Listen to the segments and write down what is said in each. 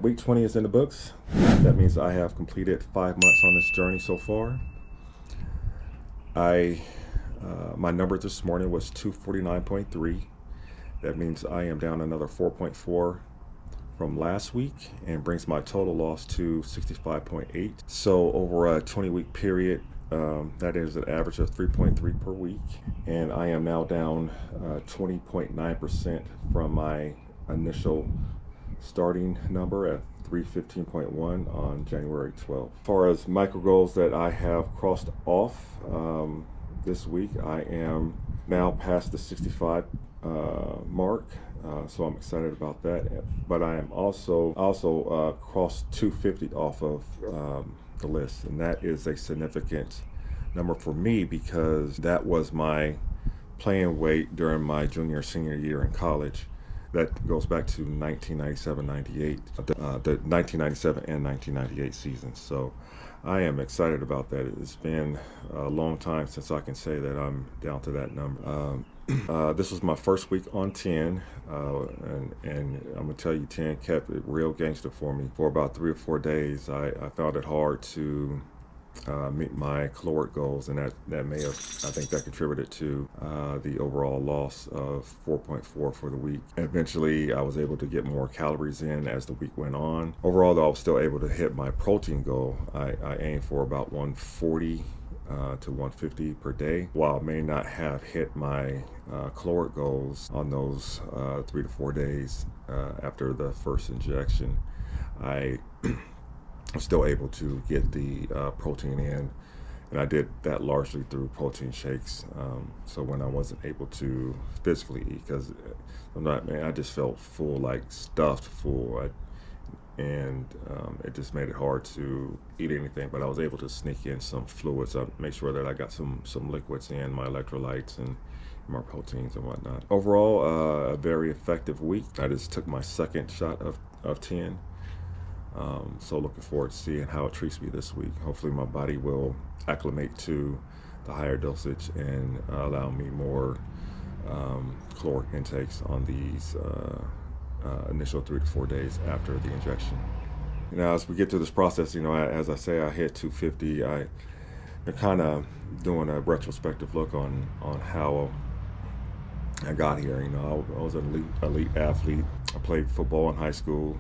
week 20 is in the books. That means I have completed 5 months on this journey so far. My number this morning was 249.3. That means I am down another 4.4 from last week and brings my total loss to 65.8. So over a 20-week period, that is an average of 3.3 per week. And I am now down 20.9% from my initial starting number at 315.1 on January 12th. As far as micro goals that I have crossed off this week, I am now past the 65 mark, so I'm excited about that. But I am also crossed 250 off of the list, and that is a significant number for me because that was my playing weight during my senior year in college. That goes back to 1997-98, the 1997 and 1998 seasons. So I am excited about that. It's been a long time since I can say that I'm down to that number. This was my first week on 10, and I'm gonna tell you, 10 kept it real gangster for me. For about 3 or 4 days, I found it hard to meet my caloric goals, and that may have, I think that contributed to the overall loss of 4.4 for the week. Eventually, I was able to get more calories in as the week went on. Overall, though, I was still able to hit my protein goal. I aimed for about 140 to 150 per day. While I may not have hit my caloric goals on those 3 to 4 days after the first injection, I'm still able to get the protein in, and I did that largely through protein shakes. So when I wasn't able to physically eat, because I just felt full, like stuffed full, and it just made it hard to eat anything. But I was able to sneak in some fluids. I make sure that I got some liquids in, my electrolytes and my proteins and whatnot. Overall, a very effective week. I just took my second shot of 10. So looking forward to seeing how it treats me this week. Hopefully my body will acclimate to the higher dosage and allow me more caloric intakes on these initial 3 to 4 days after the injection. Now, as we get through this process, as I say, I hit 250. I'm kind of doing a retrospective look on how I got here. I was an elite athlete. I played football in high school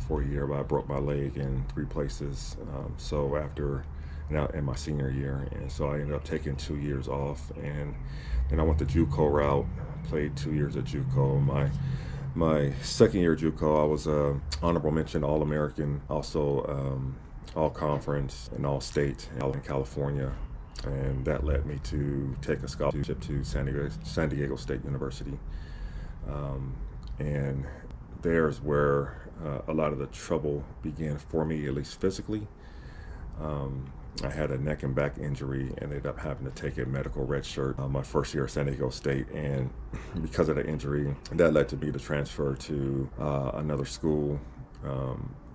for a year, but I broke my leg in 3 places. So after, in my senior year, and so I ended up taking 2 years off, and then I went the JUCO route. Played 2 years at JUCO. My second year at JUCO, I was a honorable mention All-American, also All-Conference and All-State in California. And that led me to take a scholarship to San Diego State University. And there's where a lot of the trouble began for me, at least physically. I had a neck and back injury and ended up having to take a medical red shirt my first year at San Diego State. And because of the injury, that led to me to transfer to another school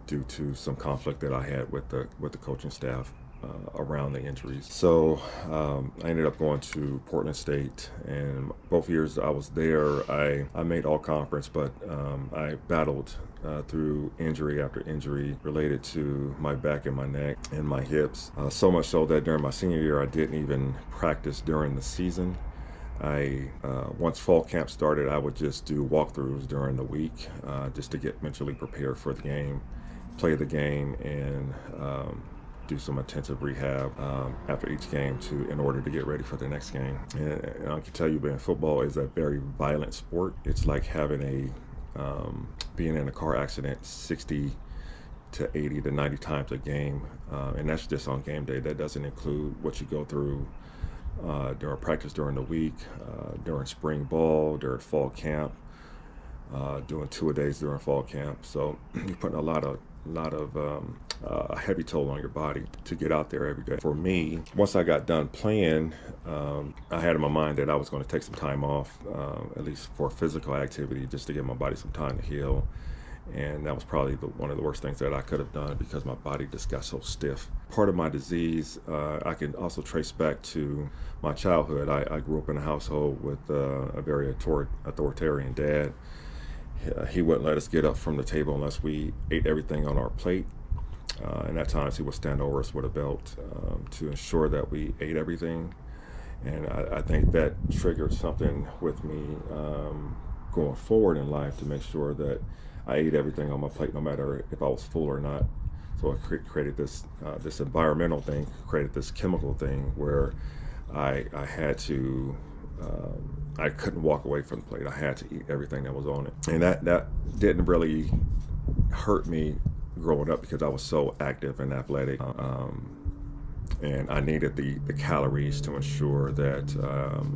due to some conflict that I had with the coaching staff around the injuries. So I ended up going to Portland State, and both years I was there, I made all conference, but I battled through injury after injury related to my back and my neck and my hips. So much so that during my senior year, I didn't even practice during the season. Once fall camp started, I would just do walkthroughs during the week just to get mentally prepared for the game, play the game, and do some intensive rehab after each game in order to get ready for the next game. And I can tell you, man, football is a very violent sport. It's like having being in a car accident 60 to 80 to 90 times a game, and that's just on game day. That doesn't include what you go through during practice during the week, during spring ball, during fall camp, doing 2-a-days during fall camp. So you're putting a lot of heavy toll on your body to get out there every day. For me, once I got done playing, I had in my mind that I was going to take some time off, at least for physical activity, just to give my body some time to heal. And that was probably one of the worst things that I could have done because my body just got so stiff. Part of my disease, I can also trace back to my childhood. I grew up in a household with a very authoritarian dad. he wouldn't let us get up from the table unless we ate everything on our plate. And at times he would stand over us with a belt to ensure that we ate everything. And I think that triggered something with me going forward in life to make sure that I ate everything on my plate, no matter if I was full or not. So it created this environmental thing, created this chemical thing where I had to, I couldn't walk away from the plate. I had to eat everything that was on it. And that didn't really hurt me growing up because I was so active and athletic. And I needed the calories to ensure that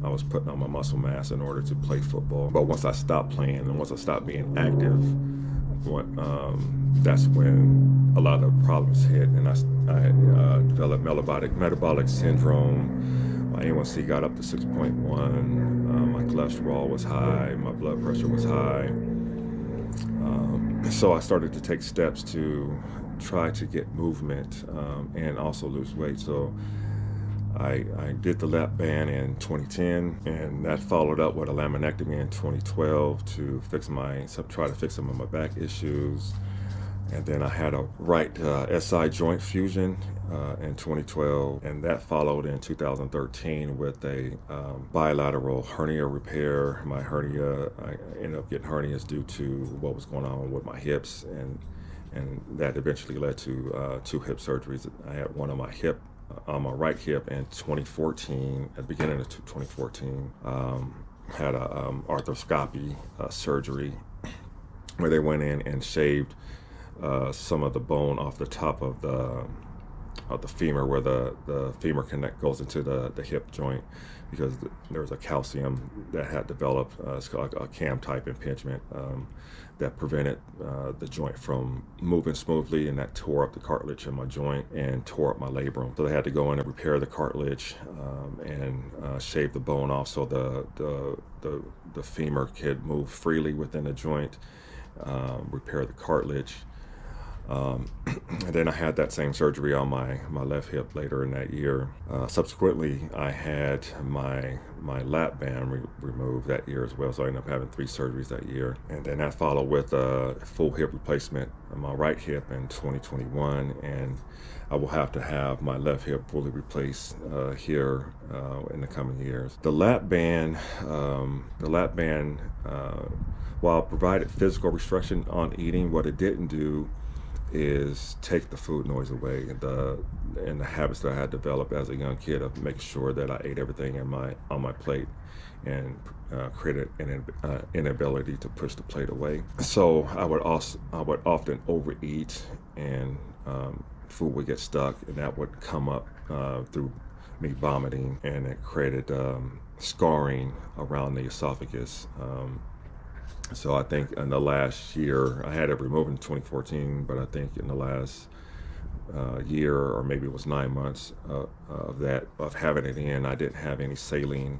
I was putting on my muscle mass in order to play football. But once I stopped playing and once I stopped being active, that's when a lot of problems hit, and I developed metabolic syndrome. My A1C got up to 6.1. My cholesterol was high. My blood pressure was high. So I started to take steps to try to get movement and also lose weight. So I did the lap band in 2010, and that followed up with a laminectomy in 2012 to try to fix some of my back issues. And then I had a right SI joint fusion in 2012, and that followed in 2013 with a bilateral hernia repair. My hernia, I ended up getting hernias due to what was going on with my hips, and that eventually led to 2 hip surgeries. I had one on my right hip in 2014, at the beginning of 2014. Had a arthroscopy surgery where they went in and shaved some of the bone off the top of the femur, where the femur goes into the hip joint, because there was a calcium that had developed. It's called a cam type impingement that prevented the joint from moving smoothly, and that tore up the cartilage in my joint and tore up my labrum. So they had to go in and repair the cartilage and shave the bone off so the femur could move freely within the joint, repair the cartilage. And then I had that same surgery on my left hip later in that year. Subsequently, I had my lap band removed that year as well, so I ended up having 3 surgeries that year. And then that followed with a full hip replacement on my right hip in 2021, and I will have to have my left hip fully replaced here in the coming years. The lap band, while it provided physical restriction on eating, what it didn't do is take the food noise away, and the habits that I had developed as a young kid of making sure that I ate everything on my plate, and created an inability to push the plate away. So I would often overeat, and food would get stuck, and that would come up through me vomiting, and it created scarring around the esophagus. So I think in the last year, I had it removed in 2014, but I think in the last year, or maybe it was 9 months of having it in, I didn't have any saline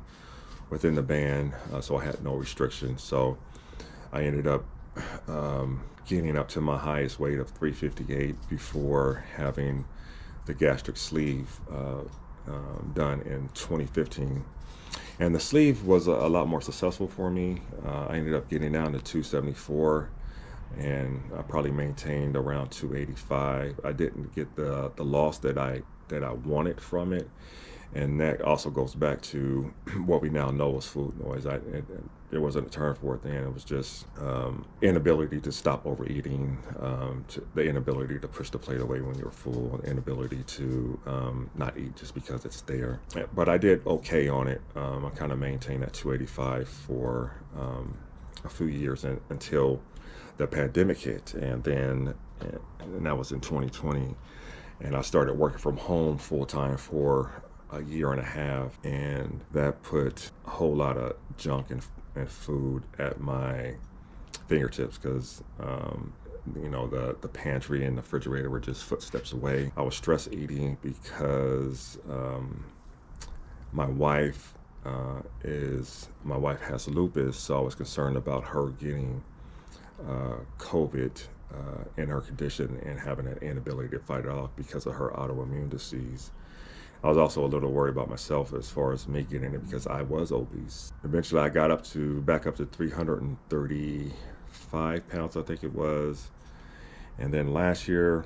within the band, so I had no restrictions. So I ended up getting up to my highest weight of 358 before having the gastric sleeve done in 2015. And the sleeve was a lot more successful for me. I ended up getting down to 274, and I probably maintained around 285. I didn't get the loss that I wanted from it, and that also goes back to what we now know as food noise. There wasn't a term for it then. It was just inability to stop overeating, the inability to push the plate away when you're full, and inability to not eat just because it's there. But I did okay on it. I kind of maintained at 285 for a few years until the pandemic hit, and that was in 2020. And I started working from home full time for a year and a half, and that put a whole lot of junk and food at my fingertips, because the pantry and the refrigerator were just footsteps away. I was stress eating because my wife has lupus, so I was concerned about her getting COVID in her condition and having an inability to fight it off because of her autoimmune disease. I was also a little worried about myself as far as me getting it, because I was obese. Eventually I got back up to 335 5 pounds, I think it was. And then last year,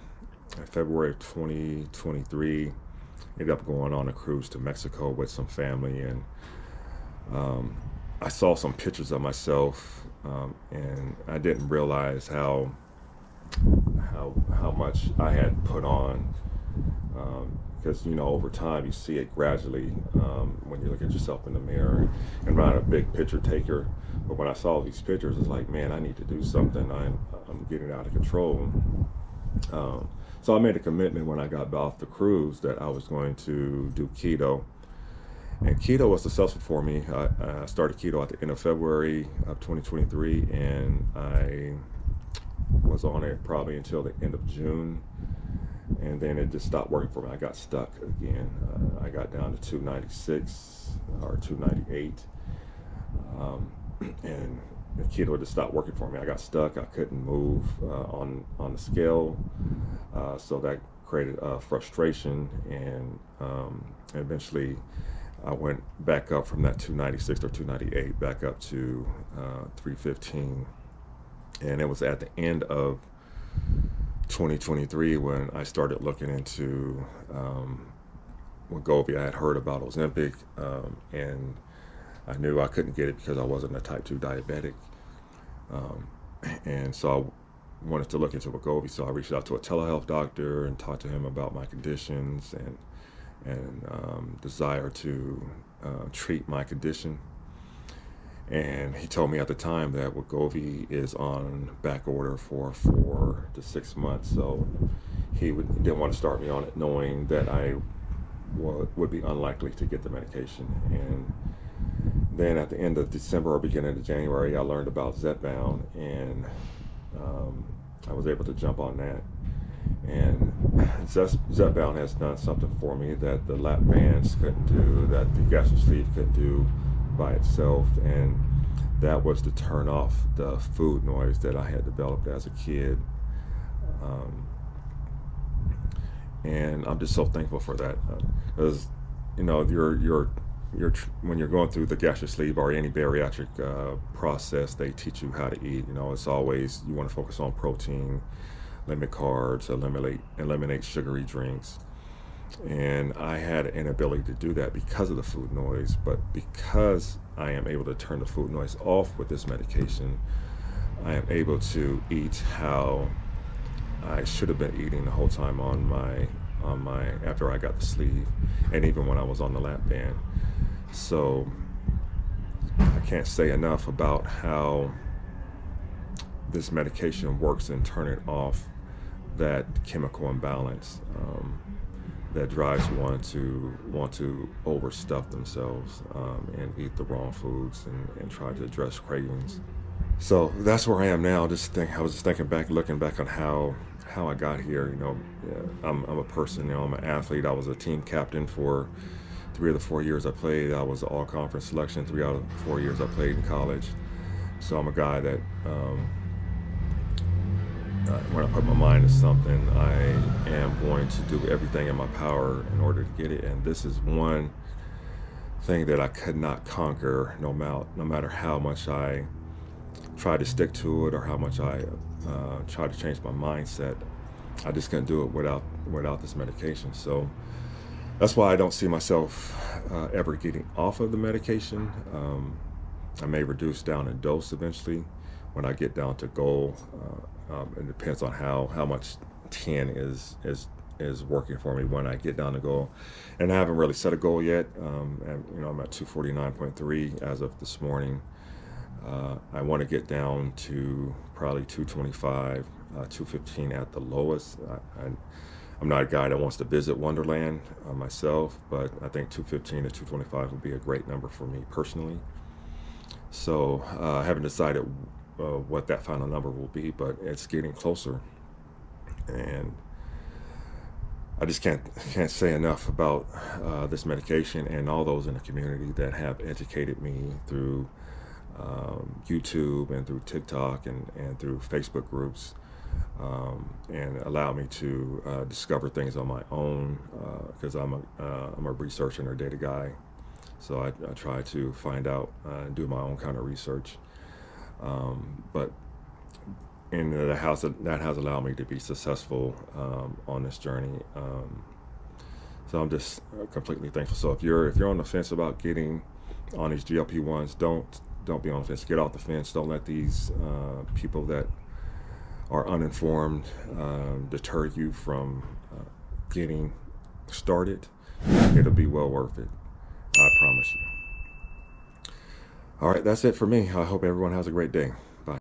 in February of 2023, ended up going on a cruise to Mexico with some family, and I saw some pictures of myself, and I didn't realize how much I had put on, because over time you see it gradually when you look at yourself in the mirror. I'm not a big picture taker, but when I saw these pictures, it's like, man, I need to do something. I'm getting out of control. So I made a commitment when I got off the cruise that I was going to do keto. And keto was successful for me. I started keto at the end of February of 2023, and I was on it probably until the end of June. And then it just stopped working for me. I got stuck again. I got down to 296 or 298. And the keto just stopped working for me. I got stuck. I couldn't move on the scale. So that created frustration, and eventually I went back up from that 296 or 298 back up to 315. And it was at the end of 2023 when I started looking into Wegovy. I had heard about Ozempic, and I knew I couldn't get it because I wasn't a type 2 diabetic. And so I wanted to look into Wegovy. So I reached out to a telehealth doctor and talked to him about my conditions and desire to treat my condition. And he told me at the time that Wegovy is on back order for 4 to 6 months. So he didn't want to start me on it, knowing that I would be unlikely to get the medication. And then at the end of December or beginning of January, I learned about Zepbound, and I was able to jump on that. And Zepbound has done something for me that the lap bands couldn't do, that the gastric sleeve couldn't do by itself, and that was to turn off the food noise that I had developed as a kid. And I'm just so thankful for that, because when you're going through the gastric sleeve or any bariatric process, they teach you how to eat. It's always, you want to focus on protein, limit carbs, eliminate sugary drinks. And I had an inability to do that because of the food noise. But because I am able to turn the food noise off with this medication, I am able to eat how I should have been eating the whole time on my after I got the sleeve, and even when I was on the lap band. So I can't say enough about how this medication works in turning off that chemical imbalance that drives one to want to overstuff themselves and eat the wrong foods and try to address cravings. So that's where I am now. I was just looking back on how I got here. I'm a person. I'm an athlete. I was a team captain for 3 of the 4 years I played. I was all conference selection 3 out of 4 years I played in college. So I'm a guy that when I put my mind to something, I am going to do everything in my power in order to get it. And this is one thing that I could not conquer, no matter how much I try to stick to it or how much I try to change my mindset. I just couldn't do it without this medication. So that's why I don't see myself ever getting off of the medication. I may reduce down in dose eventually when I get down to goal. It depends on how much 10 is working for me when I get down to goal. And I haven't really set a goal yet. And, I'm at 249.3 as of this morning. I want to get down to probably 225, 215 at the lowest. I'm not a guy that wants to visit Wonderland myself, but I think 215 to 225 would be a great number for me personally. So I haven't decided what that final number will be, but it's getting closer. And I just can't say enough about this medication and all those in the community that have educated me through YouTube and through TikTok and through Facebook groups, and allow me to discover things on my own, because I'm a researcher and a data guy. So I try to find out and do my own kind of research. But and that has allowed me to be successful on this journey. So I'm just completely thankful. So if you're on the fence about getting on these GLP-1s, don't be on the fence. Get off the fence. Don't let these people that are uninformed deter you from getting started. It'll be well worth it. I promise you. All right, that's it for me. I hope everyone has a great day.